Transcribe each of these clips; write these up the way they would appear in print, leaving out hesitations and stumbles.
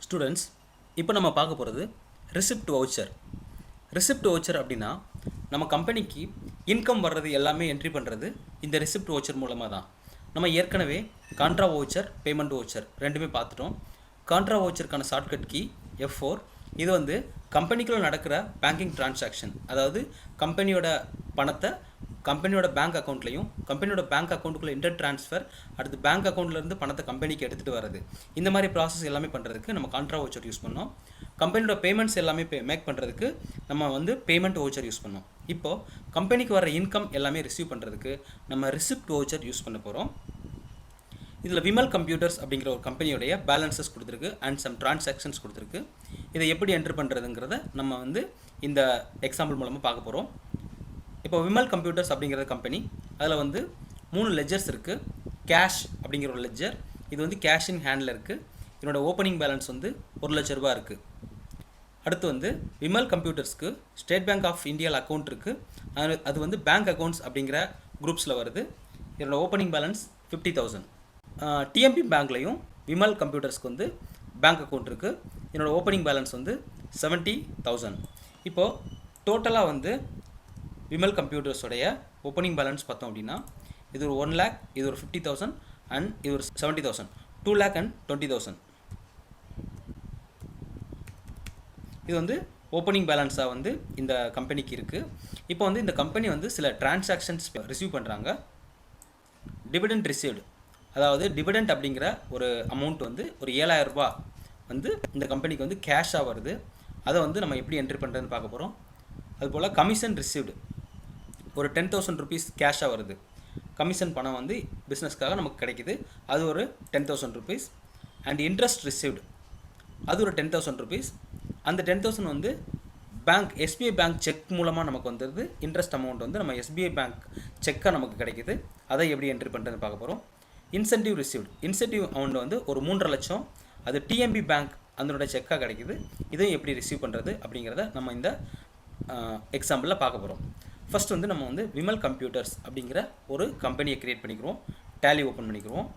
Students, இப்போ நம்ம பார்க்க போகிறது ரிசிப்ட் வவுச்சர். ரிசிப்ட் வவுச்சர் அப்படின்னா நம்ம கம்பெனிக்கு இன்கம் வர்றது எல்லாமே என்ட்ரி பண்ணுறது இந்த ரிசிப்ட் வவுச்சர் மூலமாக தான். நம்ம ஏற்கனவே கான்ட்ரா வவுச்சர், பேமெண்ட் வவுச்சர் ரெண்டுமே பார்த்துட்டோம். கான்ட்ரா வவுச்சருக்கான ஷார்ட்கட் கீ F4. இது வந்து கம்பெனிக்குள்ளே நடக்கிற பேங்கிங் டிரான்சாக்ஷன், அதாவது கம்பெனியோட பணத்தை கம்பெனியோட பேங்க் அக்கௌண்ட்லையும் கம்பெனியோட பேங்க் அக்கௌண்ட்டுக்குள்ளே இன்டர் ட்ரான்ஸ்ஃபர், அடுத்து பேங்க் அக்கௌண்ட்லேருந்து பணத்தை கம்பெனிக்கு எடுத்துகிட்டு வரது, இந்த மாதிரி ப்ராசஸ் எல்லாமே பண்ணுறதுக்கு நம்ம கான்ட்ரா வவுச்சர் யூஸ் பண்ணோம். கம்பெனியோட பேமெண்ட்ஸ் எல்லாமே மேக் பண்ணுறதுக்கு நம்ம வந்து பேமெண்ட் வவுச்சர் யூஸ் பண்ணோம். இப்போது கம்பெனிக்கு வர இன்கம் எல்லாமே ரிசீவ் பண்ணுறதுக்கு நம்ம ரிசிப்ட் வவுச்சர் யூஸ் பண்ண போகிறோம். இதில் விமல் கம்ப்யூட்டர்ஸ் அப்படிங்கிற ஒரு கம்பெனியோடைய பேலன்சஸ் கொடுத்துருக்கு அண்ட் சம் டிரான்சாக்ஷன்ஸ் கொடுத்துருக்கு. இதை எப்படி என்ட்ரு பண்ணுறதுங்கிறத நம்ம வந்து இந்த எக்ஸாம்பிள் மூலமாக பார்க்க போகிறோம். இப்போ விமல் கம்ப்யூட்டர்ஸ் அப்படிங்கிற கம்பெனி, அதில் வந்து 3 லெஜர்ஸ் இருக்குது. கேஷ் அப்படிங்கிற ஒரு லெஜர், இது வந்து கேஷ் இன் ஹேண்டில் இருக்குது. இதனோட ஓப்பனிங் பேலன்ஸ் வந்து 1 லட்ச ரூபா இருக்குது. அடுத்து வந்து விமல் கம்ப்யூட்டர்ஸ்க்கு ஸ்டேட் பேங்க் ஆஃப் இந்தியாவில் அக்கௌண்ட் இருக்குது. அது வந்து பேங்க் அக்கௌண்ட்ஸ் அப்படிங்கிற குரூப்ஸில் வருது. இதனோட ஓப்பனிங் பேலன்ஸ் 50,000. டிஎம்பி பேங்க்லையும் விமல் கம்ப்யூட்டர்ஸ்க்கு வந்து பேங்க் அக்கௌண்ட் இருக்குது. இதனோட ஓப்பனிங் பேலன்ஸ் வந்து 70,000. இப்போது டோட்டலாக வந்து விமல் கம்ப்யூட்டர்ஸோடைய ஓப்பனிங் பேலன்ஸ் பார்த்தோம் அப்படின்னா இது ஒரு 1 lakh, இது ஒரு 50,000 அண்ட் இது ஒரு 70,000, 2 lakh and 20,000. இது வந்து ஓப்பனிங் பேலன்ஸாக வந்து இந்த கம்பெனிக்கு இருக்குது. இப்போ வந்து இந்த கம்பெனி வந்து சில டிரான்சாக்ஷன்ஸ் ரிசீவ் பண்ணுறாங்க. டிவிடெண்ட் ரிசீவ்டு, அதாவது டிவிடெண்ட் அப்படிங்கிற ஒரு அமௌண்ட் வந்து ஒரு 7,000 ரூபாய் வந்து இந்த கம்பெனிக்கு வந்து கேஷாக வருது. அதை வந்து நம்ம எப்படி என்ட்ரி பண்ணுறதுன்னு பார்க்க போகிறோம். அதுபோல் கமிஷன் ரிசீவ்டு, ஒரு 10,000 rupees கேஷாக வருது. கமிஷன் பணம் வந்து பிஸ்னஸ்க்காக நமக்கு கிடைக்கிது, அது ஒரு 10,000 rupees. அண்ட் இன்ட்ரெஸ்ட் ரிசீவ்டு, அது ஒரு 10,000 rupees. அந்த 10,000 வந்து பேங்க் எஸ்பிஐ பேங்க் செக் மூலமாக நமக்கு வந்துடுது. இன்ட்ரெஸ்ட் அமௌண்ட் வந்து நம்ம எஸ்பிஐ பேங்க் செக்காக நமக்கு கிடைக்கிது. அதை எப்படி என்ட்ரி பண்ணுறதுன்னு பார்க்க போகிறோம். இன்சென்டிவ் ரிசீவ்டு, இன்சென்டிவ் அமௌண்ட் வந்து ஒரு 3.5 லட்சம், அது டிஎம்பி பேங்க் அதனோட செக்காக கிடைக்கிது. இதையும் எப்படி ரிசீவ் பண்ணுறது அப்படிங்கிறத நம்ம இந்த எக்ஸாம்பிளில் பார்க்க போகிறோம். ஃபஸ்ட் வந்து நம்ம வந்து விமல் கம்ப்யூட்டர்ஸ் அப்படிங்கிற ஒரு கம்பெனியை க்ரியேட் பண்ணிக்கிறோம். டேலி ஓப்பன் பண்ணிக்கிறோம்.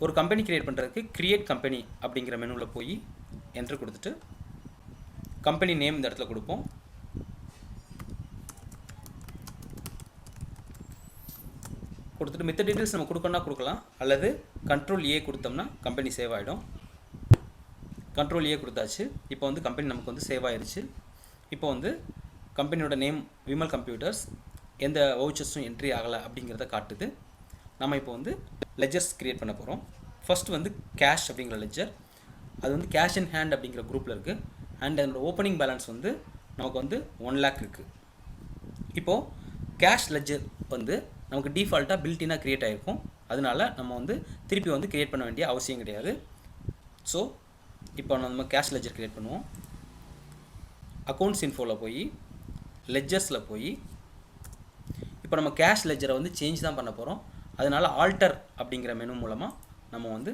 ஒரு கம்பெனி க்ரியேட் பண்ணுறதுக்கு க்ரியேட் கம்பெனி அப்படிங்கிற மெனுவில் போய் என்ட்ரு கொடுத்துட்டு கம்பெனி நேம் இந்த இடத்துல கொடுப்போம். கொடுத்துட்டு மித்த டீட்டெயில்ஸ் நம்ம கொடுக்கணும்னா கொடுக்கலாம், அல்லது Ctrl+A கொடுத்தோம்னா கம்பெனி சேவ் ஆகிடும். Ctrl+A கொடுத்தாச்சு. இப்போ வந்து கம்பெனி நமக்கு வந்து சேவ் ஆயிடுச்சு. இப்போ வந்து கம்பெனியோட நேம் விமல் கம்ப்யூட்டர்ஸ், எந்த வவுச்சர்ஸும் என்ட்ரி ஆகலை அப்படிங்கிறத காட்டுது. நம்ம இப்போ வந்து லெஜர்ஸ் க்ரியேட் பண்ண போகிறோம். ஃபஸ்ட்டு வந்து கேஷ் அப்படிங்கிற லெஜர், அது வந்து கேஷ் இன் ஹேண்ட் அப்படிங்கிற குரூப்பில் இருக்குது. அண்ட் அதோட ஓப்பனிங் பேலன்ஸ் வந்து நமக்கு வந்து 1 lakh இருக்குது. இப்போது கேஷ் லெஜர் வந்து நமக்கு டிஃபால்ட்டாக பில்டினாக க்ரியேட் ஆகிருக்கும். அதனால நம்ம வந்து திருப்பி வந்து க்ரியேட் பண்ண வேண்டிய அவசியம் கிடையாது. ஸோ இப்போ நம்ம கேஷ் லெஜர் க்ரியேட் பண்ணுவோம். அக்கௌண்ட்ஸ் இன்ஃபோவில் போய் லெஜர்ஸில் போய் இப்போ நம்ம கேஷ் லெஜரை வந்து சேஞ்ச் தான் பண்ண போகிறோம். அதனால் ஆல்டர் அப்படிங்கிற மெனு மூலமாக நம்ம வந்து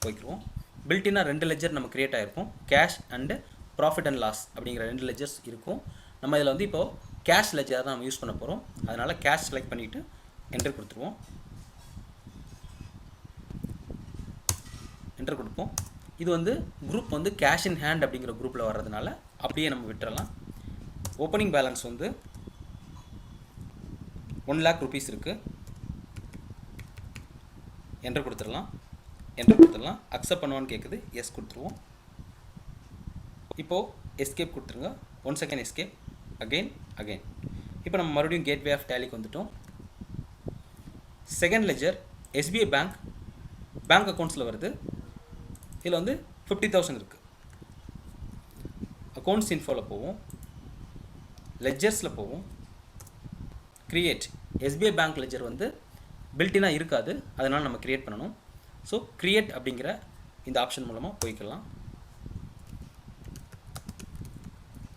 போய்க்குருவோம். பில்டினாக 2 லெஜர் நம்ம க்ரியேட் ஆகிருக்கும். Cash and profit and loss அப்படிங்கிற 2 லெஜர்ஸ் இருக்கும். நம்ம இதில் வந்து இப்போது கேஷ் லெஜர் தான் நம்ம யூஸ் பண்ண போகிறோம். அதனால் கேஷ் செலக்ட் பண்ணிவிட்டு என்டர் கொடுத்துருவோம். என்டர் கொடுப்போம். இது வந்து குரூப் வந்து கேஷ் இன் ஹேண்ட் அப்படிங்கிற குரூப்பில் வர்றதுனால அப்படியே நம்ம விட்டுறலாம். ஓப்பனிங் பேலன்ஸ் வந்து 1 lakh rupees இருக்குது. என்டர் கொடுத்துடலாம். அக்செப்ட் பண்ணுவான்னு கேட்குது, எஸ் கொடுத்துருவோம். இப்போது எஸ்கேப் கொடுத்துருங்க. 1 second எஸ்கேப், அகெயின். இப்போ நம்ம மறுபடியும் கேட்வே ஆஃப் டேலிக்கு வந்துட்டோம். செகண்ட் லெஜர் எஸ்பிஐ பேங்க் அக்கௌண்ட்ஸில் வருது. இதில் வந்து 50,000 இருக்குது. அக்கௌண்ட்ஸ் இன்ஃபோவில் போவோம், லெஜர்ஸில் போவோம், க்ரியேட். எஸ்பிஐ பேங்க் லெஜர் வந்து பில்டினாக இருக்காது, அதனால் நம்ம க்ரியேட் பண்ணணும். ஸோ க்ரியேட் அப்படிங்கிற இந்த ஆப்ஷன் மூலமாக போய்க்கலாம்.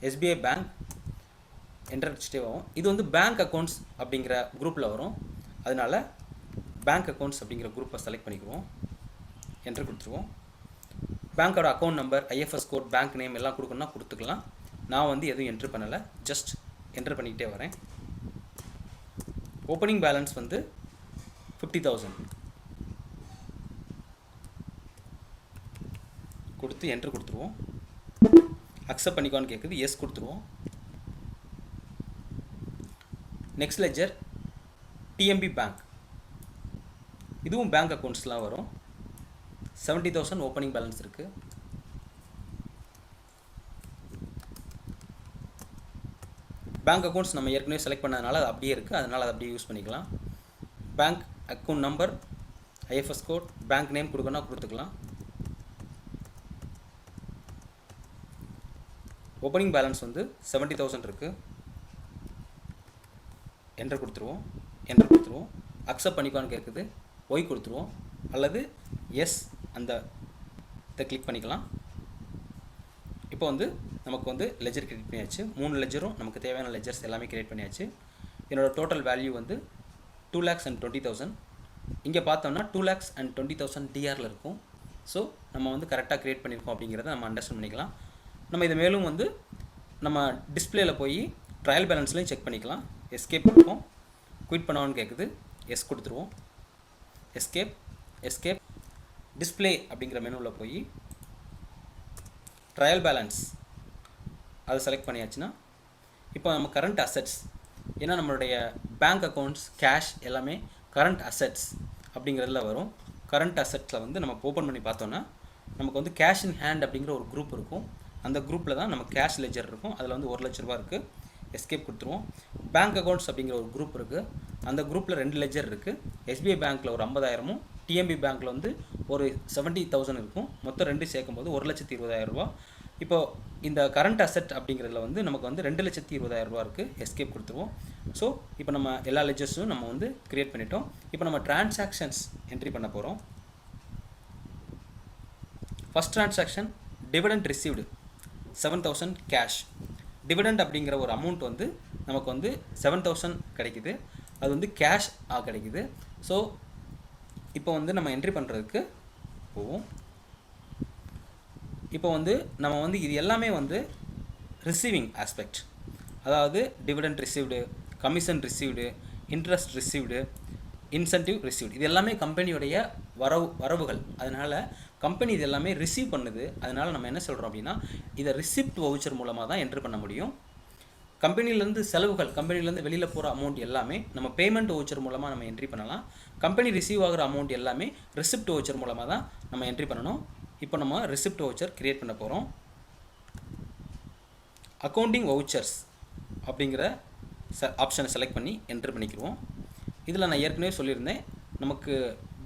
எஸ்பிஐ பேங்க் என்டர் அடிச்சுட்டே வரும். இது வந்து பேங்க் அக்கௌண்ட்ஸ் அப்படிங்கிற குரூப்பில் வரும். அதனால் பேங்க் அக்கௌண்ட்ஸ் அப்படிங்கிற குரூப்பை செலக்ட் பண்ணிக்குவோம். என்டர் கொடுத்துருவோம். பேங்க்கோட account number, IFS code, bank name எல்லாம் கொடுக்கணும்னா கொடுத்துக்கலாம். நான் வந்து எதுவும் என்ட்ரு பண்ணலை, ஜஸ்ட் என்ட்ரு பண்ணிக்கிட்டே வரேன். ஓப்பனிங் பேலன்ஸ் வந்து 50,000. கொடுத்து என்ட்ரு கொடுத்துருவோம். அக்செப்ட் பண்ணிக்கோன்னு கேட்குது, எஸ் கொடுத்துருவோம். நெக்ஸ்ட் லெஜர் டிஎம்பி பேங்க், இதுவும் பேங்க் அக்கௌண்ட்ஸ்லாம் வரும். 70,000 ஓப்பனிங் பேலன்ஸ் இருக்குது. பேங்க் அக்கௌண்ட்ஸ் நம்ம ஏற்கனவே செலக்ட் பண்ணதுனால அது அப்படியே இருக்குது, அதனால் அதை அப்படியே யூஸ் பண்ணிக்கலாம். Bank account number, IFS code, bank name கொடுக்கணும்னா கொடுத்துக்கலாம். ஓப்பனிங் பேலன்ஸ் வந்து 70,000 இருக்குது. என்ட்ரு கொடுத்துருவோம். அக்செப்ட் பண்ணிக்கோன்னு கேட்குது, ஒய் கொடுத்துருவோம், அல்லது எஸ் அந்த இதை கிளிக் பண்ணிக்கலாம். இப்போ வந்து நமக்கு வந்து லெஜர் கிரியேட் பண்ணியாச்சு. 3 லெஜரும் நமக்கு தேவையான லெஜர்ஸ் எல்லாமே கிரியேட் பண்ணியாச்சு. என்னோடய டோட்டல் வேல்யூ வந்து 2,20,000. இங்கே பார்த்தோம்னா 2,20,000 டிஆரில் இருக்கும். ஸோ நம்ம வந்து கரெக்டாக க்ரியேட் பண்ணியிருக்கோம் அப்படிங்கிறத நம்ம அண்டர்ஸ்டாண்ட் பண்ணிக்கலாம். நம்ம இதை மேலும் வந்து நம்ம டிஸ்பிளேயில் போய் ட்ரையல் பேலன்ஸ்லையும் செக் பண்ணிக்கலாம். எஸ்கேப் கொடுப்போம். குயிட் பண்ணவான்னு கேட்குது, எஸ் கொடுத்துருவோம். எஸ்கேப் டிஸ்பிளே அப்படிங்கிற மெனுவில் போய் ட்ரையல் பேலன்ஸ் அதை செலக்ட் பண்ணியாச்சுன்னா இப்போ நம்ம கரண்ட் அசெட்ஸ், ஏன்னா நம்மளுடைய பேங்க் அக்கௌண்ட்ஸ் கேஷ் எல்லாமே கரண்ட் அசெட்ஸ் அப்படிங்கிறதுல வரும். கரண்ட் அசெட்ஸில் வந்து நம்ம ஓப்பன் பண்ணி பார்த்தோன்னா நமக்கு வந்து கேஷ் இன் ஹேண்ட் அப்படிங்கிற ஒரு குரூப் இருக்கும். அந்த குரூப்பில் தான் நம்ம கேஷ் லெஜர் இருக்கும். அதில் வந்து 1 லட்ச ரூபா இருக்குது. எஸ்கேப் கொடுத்துருவோம். பேங்க் அக்கௌண்ட்ஸ் அப்படிங்கிற ஒரு குரூப் இருக்குது. அந்த குரூப்பில் 2 லெஜர் இருக்குது. எஸ்பிஐ பேங்க்கில் ஒரு 50,000, டிஎம்பி பேங்க்கில் வந்து ஒரு 70,000 இருக்கும். மொத்தம் 2 சேர்க்கும்போது 1,20,000 ரூபா. இப்போது இந்த கரண்ட் அசெட் அப்படிங்கிறதுல வந்து நமக்கு வந்து 2,20,000 ரூபா இருக்குது. எஸ்கேப் கொடுத்துருவோம். ஸோ இப்போ நம்ம எல்லா லெஜர்ஸும் நம்ம வந்து க்ரியேட் பண்ணிட்டோம். இப்போ நம்ம டிரான்சாக்ஷன்ஸ் என்ட்ரி பண்ண போகிறோம். First transaction dividend received 7,000 cash. Dividend அப்படிங்கிற ஒரு அமௌண்ட் வந்து நமக்கு வந்து 7,000 கிடைக்குது. அது வந்து கேஷ் கிடைக்குது. ஸோ இப்போ வந்து நம்ம என்ட்ரி பண்ணுறதுக்கு போவோம். இப்போ வந்து நம்ம வந்து இது எல்லாமே வந்து ரிசீவிங் ஆஸ்பெக்ட், அதாவது dividend received, commission received, interest received, incentive received, இது எல்லாமே கம்பெனியுடைய வரவுகள். அதனால் கம்பெனி இது எல்லாமே ரிசீவ் பண்ணுது. அதனால் நம்ம என்ன சொல்கிறோம் அப்படின்னா இதை ரிசிப்ட் வவுச்சர் மூலமாக தான் என்ட்ரு பண்ண முடியும். கம்பெனிலேருந்து செலவுகள், கம்பெனிலேருந்து வெளியில் போகிற அமௌண்ட் எல்லாமே நம்ம பேமெண்ட் வவுச்சர் மூலமாக நம்ம என்ட்ரி பண்ணலாம். கம்பெனி ரிசீவ் ஆகிற அமௌண்ட் எல்லாமே ரிசிப்ட் வவுச்சர் மூலமாக தான் நம்ம என்ட்ரி பண்ணணும். இப்போ நம்ம ரிசிப்ட் வவுச்சர் க்ரியேட் பண்ண போகிறோம். அக்கௌண்டிங் வவுச்சர்ஸ் அப்படிங்கிற ஆப்ஷனை செலக்ட் பண்ணி என்ட்ரு பண்ணிக்கிடுவோம். இதில் நான் ஏற்கனவே சொல்லியிருந்தேன், நமக்கு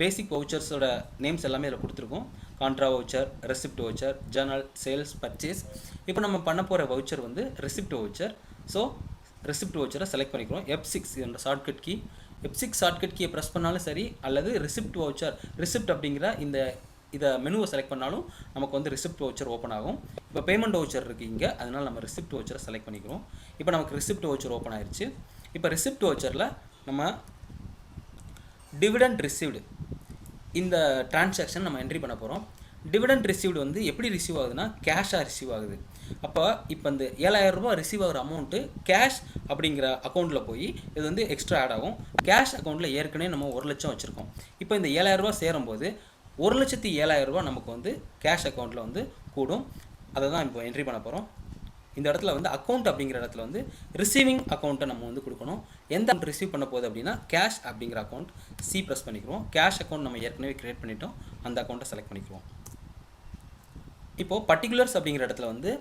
பேசிக் வவுச்சர்ஸோட நேம்ஸ் எல்லாமே இதில் கொடுத்துருக்கோம். Contra voucher, receipt voucher, journal, sales, purchase. இப்போ நம்ம பண்ண போகிற வவுச்சர் வந்து ரெசிப்ட் வவுச்சர். ஸோ ரெசிப்ட் வவுச்சரை செலக்ட் பண்ணிக்கிறோம். F6 இதோட ஷார்ட்கட் கீ. F6 ஷார்ட்கட் கீயை ப்ரெஸ் பண்ணாலும் சரி, அல்லது ரிசிப்ட் வவுச்சர், ரிசிப்ட் அப்படிங்கிற இதை மெனுவை செலக்ட் பண்ணாலும் நமக்கு வந்து ரிசிப்ட் வவுச்சர் ஓப்பன் ஆகும். இப்போ பேமெண்ட் வவுச்சர் இருக்குது இங்கே, அதனால் நம்ம ரிசிப்ட் வவுச்சரை செலக்ட் பண்ணிக்கிறோம். இப்போ நமக்கு ரிசிப்ட் வவுச்சர் ஓப்பன் ஆயிடுச்சு. இப்போ ரிசிப்ட் வவுச்சரில் நம்ம டிவிடெண்ட் ரிசீவ்டு இந்த டிரான்சாக்ஷன் நம்ம என்ட்ரி பண்ண போகிறோம். டிவிடெண்ட் ரிசீவ்டு வந்து எப்படி ரிசீவ் ஆகுதுன்னா கேஷாக ரிசீவ் ஆகுது. அப்போ இப்போ இந்த 7,000 ரூபா ரிசீவ் ஆகிற அமௌண்ட்டு கேஷ் அப்படிங்கிற அக்கௌண்ட்டில் போய் இது வந்து எக்ஸ்ட்ரா ஆட் ஆகும். கேஷ் அக்கௌண்ட்டில் ஏற்கனவே நம்ம 1 லட்சம் வச்சுருக்கோம். இப்போ இந்த 7,000 ரூபா சேரும்போது 1,07,000 ரூபா நமக்கு வந்து கேஷ் அக்கௌண்ட்டில் வந்து கூடும். அதை தான் இப்போ என்ட்ரி பண்ண போகிறோம். இந்த இடத்துல வந்து அக்கௌண்ட் அப்படிங்கிற இடத்துல வந்து ரிசீவிங் அக்கௌண்ட்டை நம்ம வந்து கொடுக்கணும். எந்த அக்கௌண்ட் ரிசீவ் பண்ண போகுது அப்படின்னா கேஷ் அப்படிங்கிற அக்கௌண்ட் சி ப்ரெஸ் பண்ணிக்கிறோம். கேஷ் அக்கௌண்ட் நம்ம ஏற்கனவே க்ரியேட் பண்ணிட்டோம், அந்த அக்கௌண்ட்டை செலக்ட் பண்ணிக்கிறோம். இப்போது பர்டிகுலர்ஸ் அப்படிங்கிற இடத்துல வந்து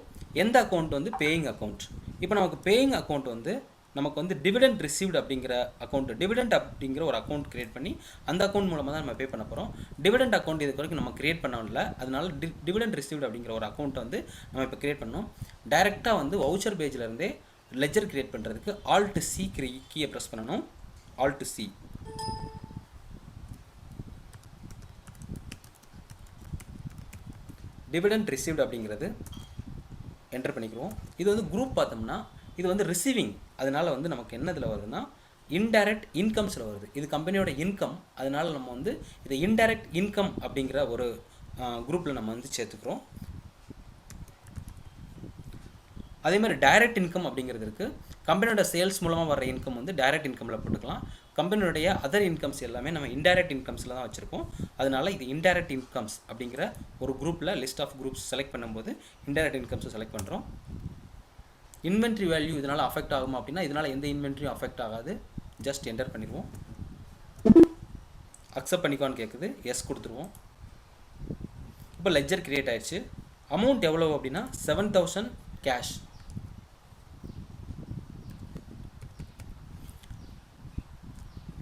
எந்த அக்கௌண்ட் வந்து பேயிங் அக்கௌண்ட். இப்போ நமக்கு பேயிங் அக்கௌண்ட் வந்து நமக்கு வந்து டிவிடெண்ட் ரிசீவ்டு அப்படிங்கிற அக்கௌண்ட், டிவிடெண்ட் அப்படிங்கிற ஒரு அக்கௌண்ட் க்ரியேட் பண்ணி அந்த அக்கௌண்ட் மூலமாக தான் நம்ம பே பண்ண போகிறோம். டிவிடெண்ட் அக்கௌண்ட் இது வரைக்கும் நம்ம க்ரியேட் பண்ணல, அதனால டிவிடெண்ட் ரிசீவ்டு அப்படிங்கிற ஒரு அக்கௌண்ட்டை வந்து நம்ம இப்போ க்ரியேட் பண்ணோம். டைரெக்டாக வந்து வவுச்சர் பேஜில் இருந்தே லெஜர் க்ரியேட் பண்ணுறதுக்கு Alt+C கீயை ப்ரெஸ் பண்ணணும். Alt+C. டிவிடெண்ட் ரிசீவ்டு அப்படிங்கிறது என்டர் பண்ணிக்கிறோம். இது வந்து குரூப் பார்த்தோம்னா இது வந்து ரிசீவிங், அதனால் வந்து நமக்கு என்ன இதில் வருதுன்னா இன்டைரக்ட் இன்கம்ஸில் வருது. இது கம்பெனியோட இன்கம், அதனால் நம்ம வந்து இதை இன்டைரக்ட் இன்கம் அப்படிங்கிற ஒரு குரூப்பில் நம்ம வந்து சேர்த்துக்கிறோம். அதே மாதிரி டைரக்ட் இன்கம் அப்படிங்கிறது இருக்குது. கம்பெனியோட சேல்ஸ் மூலமாக வர இன்கம் வந்து டைரக்ட் இன்கமில் போட்டுக்கலாம். கம்பெனியோடைய அதர் இன்கம்ஸ் எல்லாமே நம்ம இன்டைரக்ட் இன்கம்ஸில் தான் வச்சுருக்கோம். அதனால் இது இன்டைரக்ட் இன்கம்ஸ் அப்படிங்கிற ஒரு குரூப்பில் லிஸ்ட் ஆஃப் குரூப்ஸ் செலக்ட் பண்ணும்போது இன்டைரக்ட் இன்கம்ஸை செலக்ட் பண்ணுறோம். இன்வென்ட்ரி வேல்யூ இதனால் அஃபெக்ட் ஆகுமா அப்படின்னா இதனால் எந்த இன்வென்ட்ரியும் அஃபெக்ட் ஆகாது. ஜஸ்ட் என்டர் பண்ணிடுவோம். அக்செப்ட் பண்ணிக்கோன்னு கேட்குது, எஸ் கொடுத்துருவோம். இப்போ லெட்ஜர் கிரியேட் ஆயிடுச்சு. அமௌண்ட் எவ்வளோ அப்படின்னா 7,000 கேஷ்.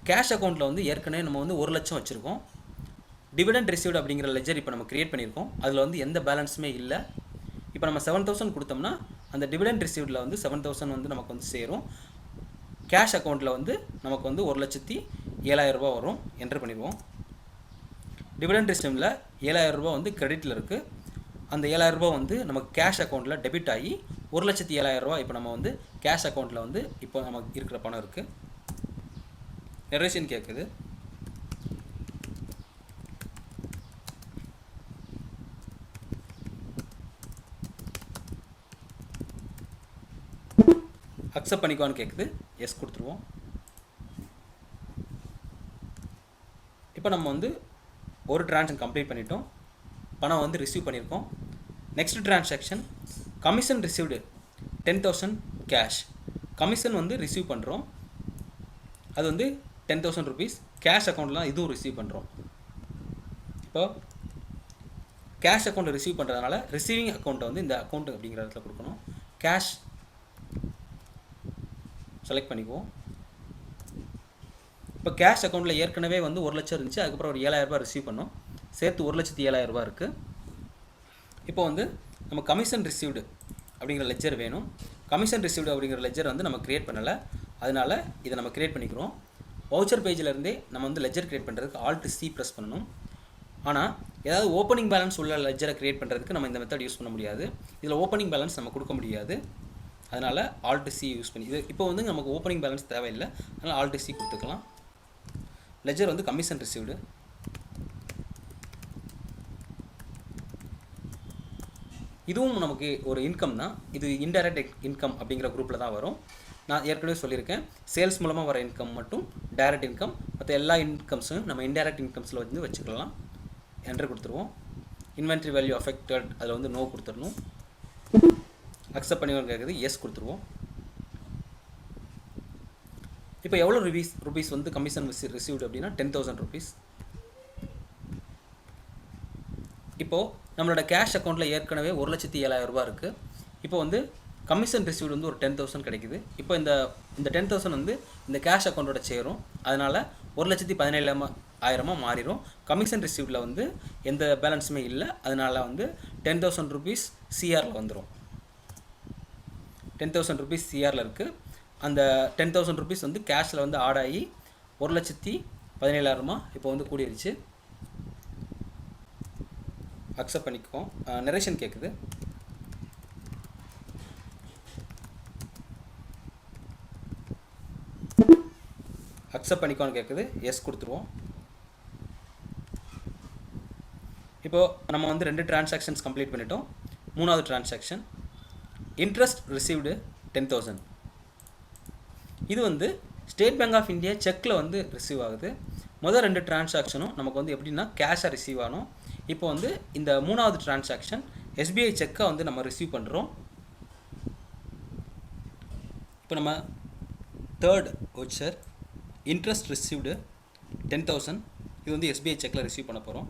கேஷ் அக்கௌண்ட்டில் வந்து ஏற்கனவே நம்ம வந்து 1 லட்சம் வச்சுருக்கோம். டிவிடெண்ட் ரிசீவ்டு அப்படிங்கிற லெட்ஜர் இப்போ நம்ம கிரியேட் பண்ணியிருக்கோம். அதில் வந்து எந்த பேலன்ஸுமே இல்லை. இப்போ நம்ம 7,000 கொடுத்தோம்னா அந்த டிவிடெண்ட் ரிசீவ்டில் வந்து 7,000 வந்து நமக்கு வந்து சேரும். கேஷ் அக்கௌண்ட்டில் வந்து நமக்கு வந்து 1,07,000 ரூபா வரும். என்டர் பண்ணிடுவோம். டிவிடெண்ட் ரிசீவ்டில் 7,000 ரூபா வந்து கிரெடிட்டில் இருக்குது. அந்த 7,000 ரூபா வந்து நமக்கு கேஷ் அக்கௌண்ட்டில் டெபிட் ஆகி 1,07,000 ரூபா இப்போ நம்ம வந்து கேஷ் அக்கௌண்ட்டில் வந்து இப்போ நமக்கு இருக்கிற பணம் இருக்குது. நரேஷன் கேட்குது. அக்செப்ட் பண்ணிக்கோன்னு கேட்குது, எஸ் கொடுத்துருவோம். இப்போ நம்ம வந்து ஒரு டிரான்சாக்ஷன் கம்ப்ளீட் பண்ணிட்டோம். பணம் வந்து ரிசீவ் பண்ணியிருக்கோம். Next transaction commission received 10,000 cash. Commission வந்து ரிசீவ் பண்ணுறோம். அது வந்து 10,000 ருபீஸ். கேஷ் அக்கௌண்ட்லாம் இதுவும் ரிசீவ் பண்ணுறோம். இப்போ கேஷ் அக்கௌண்ட்டை ரிசீவ் பண்ணுறதுனால ரிசீவிங் அக்கௌண்ட்டை வந்து இந்த அக்கௌண்ட் அப்படிங்கிற இடத்துல கொடுக்கணும். கேஷ் செலக்ட் பண்ணிக்குவோம். இப்போ கேஷ் அக்கௌண்ட்டில் ஏற்கனவே வந்து 1 லட்சம் இருந்துச்சு. அதுக்கப்புறம் ஒரு 7,000 ரூபாய் ரிசீவ் பண்ணோம். சேர்த்து 1,07,000 ரூபாய் இருக்குது. இப்போ வந்து நம்ம கமிஷன் ரிசீவ்டு அப்படிங்கிற லெட்ஜர் வேணும். கமிஷன் ரிசீவ்டு அப்படிங்கிற லெட்ஜர் வந்து நம்ம கிரியேட் பண்ணலை. அதனால் இதை நம்ம கிரியேட் பண்ணிக்கிறோம். வவுச்சர் பேஜிலேருந்தே நம்ம வந்து லெட்ஜர் கிரியேட் பண்ணுறதுக்கு Alt+C ப்ரெஸ் பண்ணணும். ஆனால் ஏதாவது ஓப்பனிங் பேலன்ஸ் உள்ள லெட்ஜரை கிரியேட் பண்ணுறதுக்கு நம்ம இந்த மெத்தட் யூஸ் பண்ண முடியாது. இதில் ஓப்பனிங் பேலன்ஸ் நம்ம கொடுக்க முடியாது. அதனால் Alt+C யூஸ் பண்ணி இது இப்போ வந்து நமக்கு ஓப்பனிங் பேலன்ஸ் தேவையில்லை. அதனால் Alt+C கொடுத்துக்கலாம். லெட்ஜர் வந்து கமிஷன் ரிசீவ்டு. இதுவும் நமக்கு ஒரு இன்கம் தான். இது இன்டைரக்ட் இன்கம் அப்படிங்கிற குரூப்பில் தான் வரும். நான் ஏற்கனவே சொல்லியிருக்கேன், சேல்ஸ் மூலமாக வர இன்கம் மட்டும் டைரக்ட் இன்கம், மற்ற எல்லா இன்கம்ஸும் நம்ம இன்டைரக்ட் இன்கம்ஸில் வந்து வச்சுக்கலாம். என்டர் கொடுத்துருவோம். இன்வென்ட்ரி வேல்யூ அஃபெக்டட் அதில் வந்து நோ கொடுத்துடணும். அக்செப்ட் பண்ணி கேட்குது, எஸ் கொடுத்துருவோம். இப்போ எவ்வளோ ருபீஸ் வந்து கமிஷன் ரிசீவ்டு அப்படின்னா 10,000 ருபீஸ். இப்போது நம்மளோட கேஷ் அக்கௌண்ட்டில் ஏற்கனவே 1,07,000 ரூபா இருக்குது. இப்போ வந்து கமிஷன் ரிசீவ்டு வந்து ஒரு 10,000 கிடைக்குது. இப்போ இந்த 10,000 வந்து இந்த கேஷ் அக்கௌண்ட்டோட சேரும். அதனால் 1,17,000 மாறிடும். கமிஷன் ரிசீவ்டில் வந்து எந்த பேலன்ஸுமே இல்லை. அதனால் வந்து 10,000 ருபீஸ் சிஆரில் வந்துடும். 10,000 ருபீஸ் சிஆரில் இருக்குது. அந்த 10,000 ருபீஸ் வந்து கேஷில் வந்து ஆட் ஆகி 1,17,000 இப்போ வந்து கூடிருச்சு. அக்செப்ட் பண்ணிக்குவோம். நரேஷன் கேட்குது. அக்செப்ட் பண்ணிக்கோன்னு கேட்குது, எஸ் கொடுத்துருவோம். இப்போது நம்ம வந்து 2 டிரான்சாக்ஷன்ஸ் கம்ப்ளீட் பண்ணிட்டோம். 3வது டிரான்சாக்ஷன் இன்ட்ரெஸ்ட் ரிசீவ்டு 10,000. இது வந்து ஸ்டேட் பேங்க் ஆஃப் இந்தியா செக்கில் வந்து ரிசீவ் ஆகுது. முதல் 2 டிரான்சாக்ஷனும் நமக்கு வந்து எப்படின்னா கேஷாக ரிசீவ் ஆகணும். இப்போ வந்து இந்த 3வது டிரான்சாக்ஷன் எஸ்பிஐ செக்கை வந்து நம்ம ரிசீவ் பண்ணுறோம். இப்போ நம்ம 3rd வவுச்சர் இன்ட்ரெஸ்ட் ரிசீவ்டு 10,000. இது வந்து எஸ்பிஐ செக்கில் ரிசீவ் பண்ண போகிறோம்.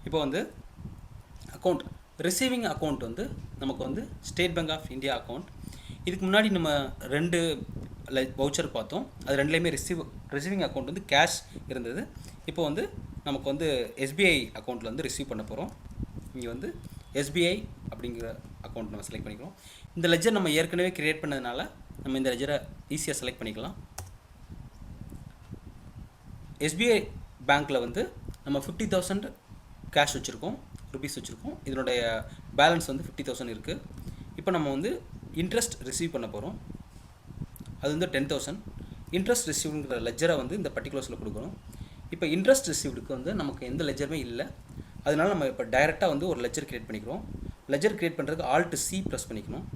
இப்போ வந்து அக்கௌண்ட் ரிசீவிங் அக்கௌண்ட் வந்து நமக்கு வந்து ஸ்டேட் பேங்க் ஆஃப் இந்தியா அக்கௌண்ட். இதுக்கு முன்னாடி நம்ம 2 வவுச்சர் பார்த்தோம். அது 2லேயுமே ரிசீவிங் அக்கௌண்ட் வந்து கேஷ் இருந்தது. இப்போ வந்து நமக்கு வந்து எஸ்பிஐ அக்கௌண்ட்டில் வந்து ரிசீவ் பண்ண போகிறோம். இங்கே வந்து எஸ்பிஐ அப்படிங்கிற அக்கௌண்ட் நம்ம செலக்ட் பண்ணிக்கிறோம். இந்த லெட்ஜர் நம்ம ஏற்கனவே கிரியேட் பண்ணதுனால நம்ம இந்த லெட்ஜரை ஈஸியாக செலக்ட் பண்ணிக்கலாம். எஸ்பிஐ பேங்க்கில் வந்து நம்ம 50,000 கேஷ் வச்சுருக்கோம், ருபீஸ் வச்சுருக்கோம். இதனுடைய பேலன்ஸ் வந்து 50,000 இருக்குது. இப்போ நம்ம வந்து இன்ட்ரெஸ்ட் ரிசீவ் பண்ண போகிறோம். அது வந்து 10,000. இன்ட்ரெஸ்ட் ரிசீவ்ங்கிற லெட்ஜரை வந்து இந்த பர்டிகுலர்ஸில் கொடுக்கணும். இப்போ இன்ட்ரெஸ்ட் ரிசீவ்டுக்கு வந்து நமக்கு எந்த லெட்ஜருமே இல்லை. அதனால நம்ம இப்போ டைரெக்டாக வந்து ஒரு லெட்ஜர் கிரியேட் பண்ணிக்கிறோம். லெட்ஜர் கிரியேட் பண்ணுறதுக்கு Alt+C ப்ரெஸ் பண்ணிக்கணும்.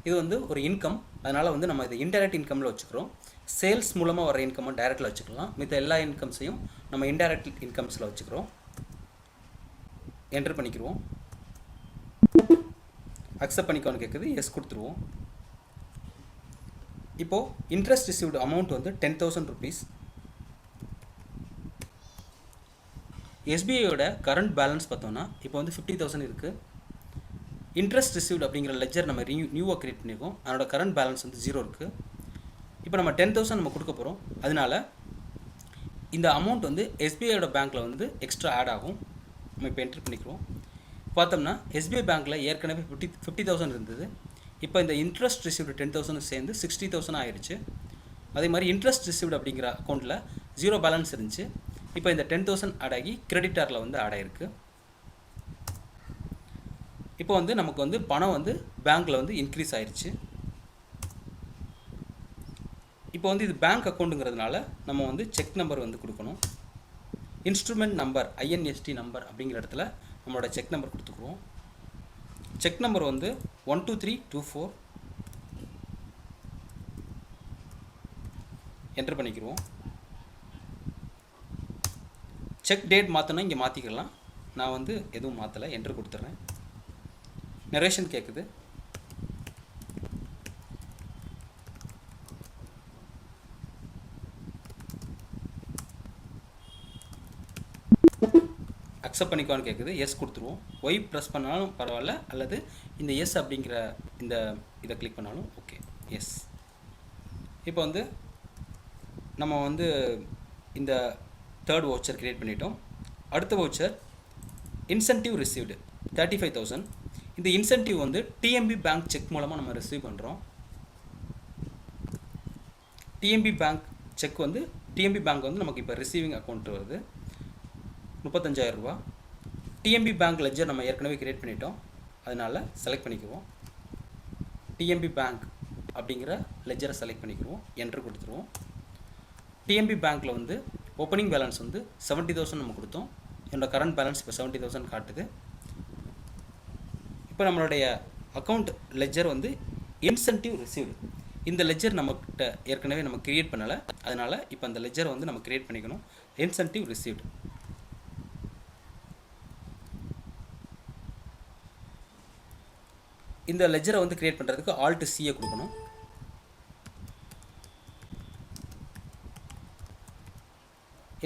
இது வந்து ஒரு இன்கம். அதனால் வந்து நம்ம இது இன்டைரக்ட் இன்கமில் வச்சுக்கிறோம். சேல்ஸ் மூலமாக வர இன்கம்மை டைரெக்டில் வச்சுக்கலாம். மித்த எல்லா இன்கம்ஸையும் நம்ம இன்டைரக்ட் இன்கம்ஸில் வச்சுக்கிறோம். என்ட்ரு பண்ணிக்கிடுவோம். அக்செப்ட் பண்ணிக்கோன்னு கேட்குது, எஸ் கொடுத்துருவோம். இப்போது இன்ட்ரெஸ்ட் ரிசீவ்டு அமௌண்ட் வந்து 10,000 rupees. எஸ்பிஐயோட கரண்ட் பேலன்ஸ் பார்த்தோன்னா இப்போ வந்து 50,000 இருக்குது. இன்ட்ரெஸ்ட் ரிசீவ்டு அப்படிங்கிற லெஜர் நம்ம நியூவாக க்ரியேட் பண்ணியிருக்கோம். அதனோட கரண்ட் பேலன்ஸ் வந்து 0 இருக்குது. இப்போ நம்ம 10,000 நம்ம கொடுக்க போகிறோம். அதனால் இந்த அமௌண்ட் வந்து எஸ்பிஐயோட பேங்க்கில் வந்து எக்ஸ்ட்ரா ஆட் ஆகும். நம்ம இப்போ என்ட்ரு பண்ணிக்கிறோம். பார்த்தோம்னா எஸ்பிஐ பேங்க்கில் ஏற்கனவே 50,000 இருந்தது. இப்போ இந்த இன்ட்ரெஸ்ட் ரிசீவ்டு 10,000 சேர்ந்து 60,000 ஆயிடுச்சு. அதே மாதிரி இன்ட்ரெஸ்ட் ரிசீவ்டு அப்படிங்கிற அக்கௌண்ட்டில் 0 பேலன்ஸ் இருந்துச்சு. இப்போ இந்த 10,000 ஆட் ஆகி கிரெடிட்டாரில் வந்து ஆட் ஆகிருக்கு. இப்போ வந்து நமக்கு வந்து பணம் வந்து பேங்க்கில் வந்து இன்க்ரீஸ் ஆயிடுச்சு. இப்போ வந்து இது பேங்க் அக்கௌண்ட்டுங்கிறதுனால நம்ம வந்து செக் நம்பர் வந்து கொடுக்கணும். இன்ஸ்ட்ருமெண்ட் நம்பர் INST நம்பர் அப்படிங்கிற இடத்துல நம்மளோட செக் நம்பர் கொடுத்துக்குவோம். செக் நம்பர் வந்து 12324 என்டர் பண்ணிக்கிடுவோம். செக் டேட் மாற்றணும், இங்கே மாற்றிக்கலாம். நான் வந்து எதுவும் மாற்றலை, என்ட்ரு கொடுத்துட்றேன். நரேஷன் கேட்குது. அக்செப்ட் பண்ணிக்கோன்னு கேட்குது, எஸ் கொடுத்துருவோம். ஒய் ப்ரெஸ் பண்ணாலும் பரவாயில்ல, அல்லது இந்த எஸ் அப்படிங்கிற இதை கிளிக் பண்ணாலும் ஓகே, எஸ். இப்போ வந்து நம்ம வந்து இந்த தேர்ட் வவுச்சர் க்ரியேட் பண்ணிட்டோம். அடுத்த வவுச்சர் இன்சென்டிவ் ரிசீவ்டு 35,000. இந்த இன்சென்டிவ் வந்து டிஎம்பி பேங்க் செக் மூலமாக நம்ம ரிசீவ் பண்ணுறோம். டிஎம்பி பேங்க் செக் வந்து டிஎம்பி பேங்க் வந்து நமக்கு இப்போ ரிசீவிங் அக்கௌண்ட் வருது 35,000 ரூபா. டிஎம்பி பேங்க் லெஜர் நம்ம ஏற்கனவே க்ரியேட் பண்ணிட்டோம். அதனால் செலக்ட் பண்ணிக்குவோம். டிஎம்பி பேங்க் அப்படிங்கிற லெஜரை செலக்ட் பண்ணிக்குவோம். என்ட்ரு கொடுத்துருவோம். டிஎம்பி பேங்க்கில் வந்து ஓப்பனிங் பேலன்ஸ் வந்து 70,000 நம்ம கொடுத்தோம். என்னோடய கரண்ட் பேலன்ஸ் இப்போ 70,000 காட்டுது. இப்போ நம்மளுடைய அக்கௌண்ட் லெஜர் வந்து இன்சென்டிவ் ரிசீவ்டு. இந்த லெஜர் நம்மக்கிட்ட ஏற்கனவே நம்ம க்ரியேட் பண்ணலை. அதனால் இப்போ அந்த லெஜரை வந்து நம்ம க்ரியேட் பண்ணிக்கணும். Incentive received. இந்த லெஜரை வந்து க்ரியேட் பண்ணுறதுக்கு Alt C கொடுக்கணும்.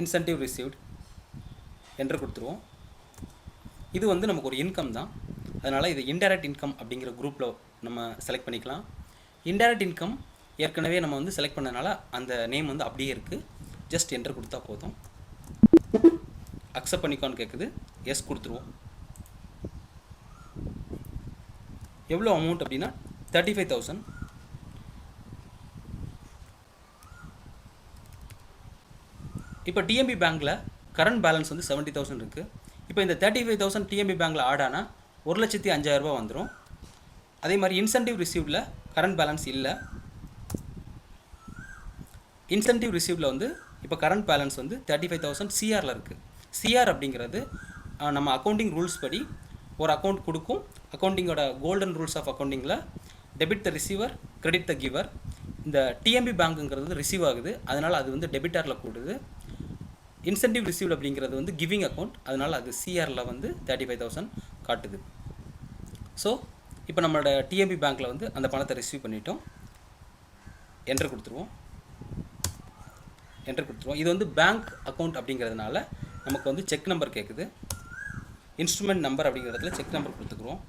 இன்சென்டிவ் ரிசீவ்டு என்ட்ரு கொடுத்துருவோம். இது வந்து நமக்கு ஒரு இன்கம் தான். அதனால் இது இன்டைரக்ட் இன்கம் அப்படிங்கிற குரூப்பில் நம்ம செலக்ட் பண்ணிக்கலாம். இன்டைரக்ட் இன்கம் ஏற்கனவே நம்ம வந்து செலக்ட் பண்ணனால அந்த நேம் வந்து அப்படியே இருக்குது. ஜஸ்ட் என்ட்ரு கொடுத்தா போதும். அக்செப்ட் பண்ணிக்கோன்னு கேட்குது, எஸ் கொடுத்துருவோம். எவ்வளோ அமௌண்ட் அப்படின்னா 35,000. இப்போ டிஎம்பி பேங்க்கில் கரண்ட் பேலன்ஸ் வந்து 70,000 இருக்குது. இப்போ இந்த 35,000 டிஎம்பி பேங்க்கில் ஆட் ஆனால் 1,05,000 ரூபா வந்துடும். அதே மாதிரி இன்சென்டிவ் ரிசீவ்டில் கரண்ட் பேலன்ஸ் இல்லை. இன்சென்டிவ் ரிசீவ்டில் வந்து இப்போ கரண்ட் பேலன்ஸ் வந்து 35,000 சிஆரில் இருக்குது. சிஆர் அப்படிங்கிறது நம்ம அக்கௌண்டிங் ரூல்ஸ் படி ஒரு அக்கௌண்ட் கொடுக்கும். அக்கௌண்டிங்கோட கோல்டன் ரூல்ஸ் ஆஃப் அக்கௌண்டிங்கில் debit the receiver, credit the giver. இந்த டிஎம்பி பேங்க்குங்கிறது ரிசீவ் ஆகுது, அதனால் அது வந்து டெபிட்டாரில் கூடுது. இன்சென்டிவ் ரிசீவ்டு அப்படிங்கிறது வந்து கிவிங் அக்கௌண்ட், அதனால் அது சிஆரில் வந்து 35,000 காட்டுது. ஸோ இப்போ நம்மளோட டிஎம்பி பேங்க்கில் வந்து அந்த பணத்தை ரிசீவ் பண்ணிட்டோம். என்ட்ரு கொடுத்துருவோம். இது வந்து பேங்க் அக்கௌண்ட் அப்படிங்கிறதுனால நமக்கு வந்து செக் நம்பர் கேட்குது. இன்ஸ்ட்ருமெண்ட் நம்பர் அப்படிங்கிற இடத்துல செக் நம்பர் கொடுத்துக்குறோம்.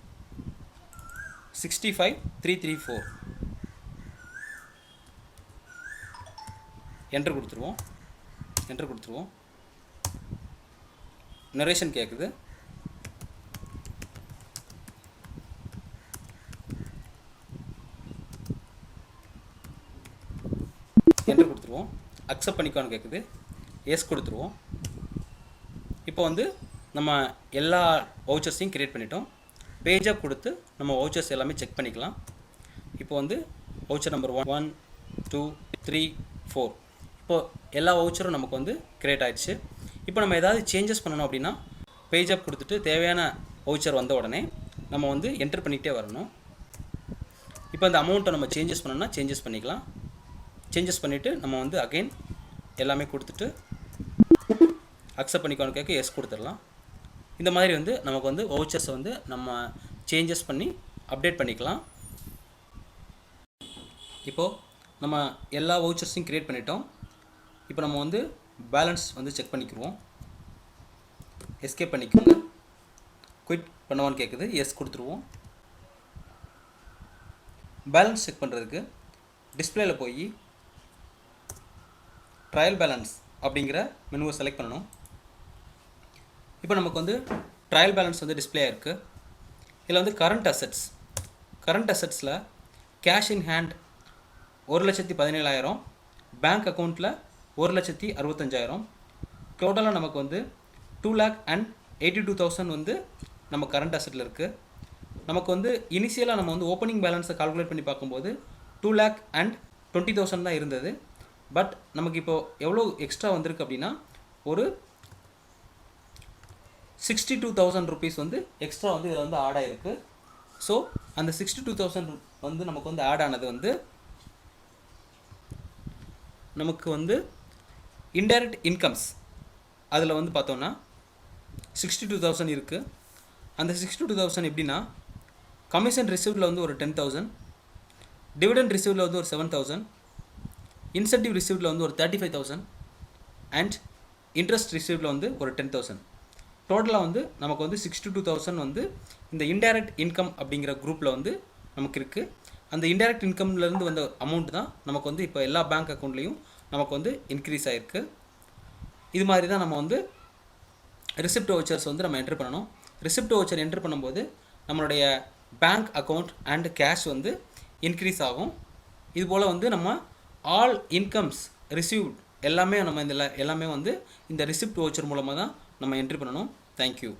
65,334 என்ட்ரு கொடுத்துருவோம். நரேஷன் கேட்குது. என்ட்ரு கொடுத்துருவோம். அக்செப்ட் பண்ணிக்கோன்னு கேட்குது, எஸ் கொடுத்துருவோம். இப்போ வந்து நம்ம எல்லா வவுச்சர்ஸையும் க்ரியேட் பண்ணிட்டோம். பேஜாக கொடுத்து நம்ம வவுச்சர்ஸ் எல்லாமே செக் பண்ணிக்கலாம். இப்போ வந்து வவுச்சர் நம்பர் 1, 2, 3, 4 இப்போது எல்லா வவுச்சரும் நமக்கு வந்து க்ரியேட் ஆகிடுச்சு. இப்போ நம்ம ஏதாவது சேஞ்சஸ் பண்ணணும் அப்படின்னா பேஜாக கொடுத்துட்டு தேவையான வவுச்சர் வந்த உடனே நம்ம வந்து என்டர் பண்ணிகிட்டே வரணும். இப்போ அந்த அமௌண்ட்டை நம்ம சேஞ்சஸ் பண்ணோம்னா சேஞ்சஸ் பண்ணிக்கலாம். சேஞ்சஸ் பண்ணிவிட்டு நம்ம வந்து அகைன் எல்லாமே கொடுத்துட்டு அக்செப்ட் பண்ணிக்கோன்னு கேட்க எஸ் கொடுத்துடலாம். இந்த மாதிரி வந்து நமக்கு வந்து வவுச்சர்ஸை வந்து நம்ம சேஞ்சஸ் பண்ணி அப்டேட் பண்ணிக்கலாம். இப்போது நம்ம எல்லா வவுச்சர்ஸையும் க்ரியேட் பண்ணிட்டோம். இப்போ நம்ம வந்து பேலன்ஸ் வந்து செக் பண்ணிக்குவோம். எஸ்கேப் பண்ணிக்கோங்க. குயிட் பண்ணுவான்னு கேட்குது, எஸ் கொடுத்துருவோம். பேலன்ஸ் செக் பண்ணுறதுக்கு டிஸ்பிளேயில் போய் ட்ரையல் பேலன்ஸ் அப்படிங்கிற மெனுவை செலக்ட் பண்ணணும். இப்போ நமக்கு வந்து ட்ரையல் பேலன்ஸ் வந்து டிஸ்பிளே ஆகிருக்கு. இதில் வந்து கரண்ட் அசட்ஸில் கேஷ் இன் ஹேண்ட் 1,17,000, பேங்க் அக்கௌண்ட்டில் 1,65,000, டோட்டலாக நமக்கு வந்து 2,82,000 வந்து நம்ம கரண்ட் அசட்டில் இருக்குது. நமக்கு வந்து இனிஷியலாக நம்ம வந்து ஓப்பனிங் பேலன்ஸை கால்குலேட் பண்ணி பார்க்கும்போது 2,20,000 தான் இருந்தது. பட் நமக்கு இப்போது எவ்வளோ எக்ஸ்ட்ரா வந்திருக்கு அப்படின்னா ஒரு 62,000 ருபீஸ் வந்து எக்ஸ்ட்ரா வந்து இதில் வந்து ஆட் ஆகிருக்கு. ஸோ அந்த 62,000 வந்து நமக்கு வந்து ஆட் ஆனது வந்து நமக்கு வந்து இன்டைரக்ட் இன்கம்ஸ் அதில் வந்து பார்த்தோன்னா 62,000 இருக்குது. அந்த 62,000 எப்படின்னா கமிஷன் ரிசீவ்டில் வந்து ஒரு 10,000, டிவிடெண்ட் ரிசீவ்டில் வந்து ஒரு 7,000, இன்சென்டிவ் ரிசீவ்டில் வந்து ஒரு 35,000 அண்ட் இன்ட்ரெஸ்ட் ரிசீவ்டில் வந்து ஒரு 10,000. டோட்டலாக வந்து நமக்கு வந்து 62,000 வந்து இந்த இன்டைரக்ட் இன்கம் அப்படிங்கிற குரூப்பில் வந்து நமக்கு இருக்குது. அந்த இன்டைரக்ட் இன்கம்லேருந்து வந்த அமௌண்ட் தான் நமக்கு வந்து இப்போ எல்லா பேங்க் அக்கௌண்ட்லேயும் நமக்கு வந்து இன்க்ரீஸ் ஆகிருக்கு. இது மாதிரி தான் நம்ம வந்து ரிசிப்ட் வவுச்சர்ஸ் வந்து நம்ம என்ட்ரு பண்ணணும். ரிசிப்ட் வவுச்சர் என்ட்ரு பண்ணும்போது நம்மளுடைய பேங்க் அக்கௌண்ட் அண்ட் கேஷ் வந்து இன்க்ரீஸ் ஆகும். இதுபோல் வந்து நம்ம ஆல் இன்கம்ஸ் ரிசீவ்ட் எல்லாமே நம்ம இதில் எல்லாமே வந்து இந்த ரிசிப்ட் வவுச்சர் மூலமாக தான் நம்ம என்ட்ரி பண்ணணும். தேங்க்யூ.